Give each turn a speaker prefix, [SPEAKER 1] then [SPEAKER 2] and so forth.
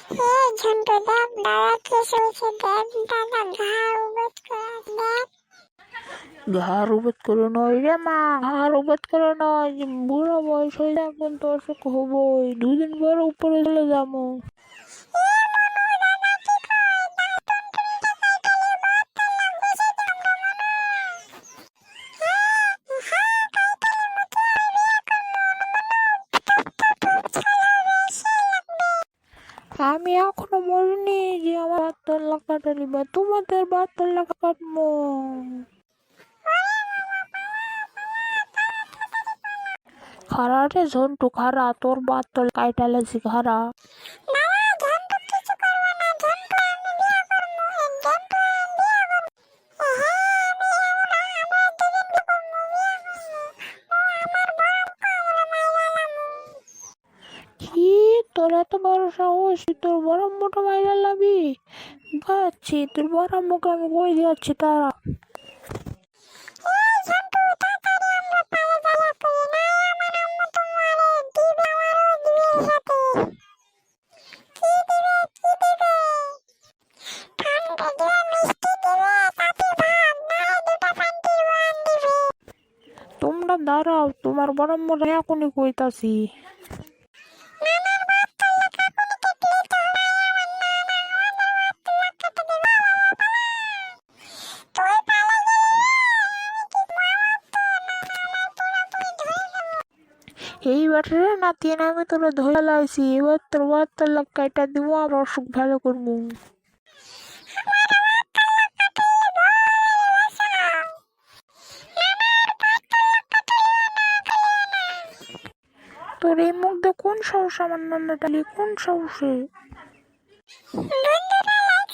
[SPEAKER 1] এই ঝন্টু দেখ দাদা কে চলছে, দেখ দাদা ঘাড় উবেট করে দেখ।
[SPEAKER 2] ঘাড় উবেত করে নয় রে মা, ঘাড় উবেত করে নয়, যে বুড়ো বয়স হয়ে যায় এখন তো অসুখ হবই, দুদিন পরে উপরে চলে যাবো। আমি এখনো মরিনি যে আমার 72 লাখ কাটা নিবা, তোমাদের 72 লাখ কাটবো। খারা রে ঝন্টু খারা, তোর 72 কাইটা লেছি খারা।
[SPEAKER 1] দাদা ঝন্টু কিছু করবো না, ঝন্টু আমি বিয়ে করবো, ঝন্টু আমি বিয়ে করবো। হ্যাঁ আমি আমরা দুদিন বিয়ে করবো, বিয়ে করবো। ও আমার বড় আমরা মাইলালাম।
[SPEAKER 2] কি, তোর এত বড় সাহস, তুই তোর বড় মোটা মাইরা লাবি? বাচ্ছি তোর বড় মুখে আমি কই দিচ্ছি তারা।
[SPEAKER 1] এই ঝন্টু তাড়াতাড়ি আমরা পায়ে জ্বালা করি, না আমার আম্মু তো মারে দিবে, আমারও দিবে সাথে। কি দিবে কি দিবে? ঠান্ডা দিবে, মিষ্টি দিবে, পাতি ভাত, না দুটা পান্তির বান দিবে।
[SPEAKER 2] তোমরা দাঁড়াও, তোমার বড় মোটা এখনই কইতাছি।
[SPEAKER 1] নানার ভাত তুললে কাকুনি কেটলে তো নাই, আমার নানা আমাদের ভাত তুললে কেটে দিবে। তুই পালা গেলে আমি কি মারব তো, নানা তোরা তুই ধরে নেব।
[SPEAKER 2] এই বাটারে নাতি আমি তোরা ধরে লাইছি, এবার তোর 72 লাখ কাইটা দিব, আর অসুখ ভালো করবো। তোর এই মুখ দিয়ে কোন সাহস আমার নানা ডালি, কোন সাহসে?
[SPEAKER 1] বন্ধুরা লাইক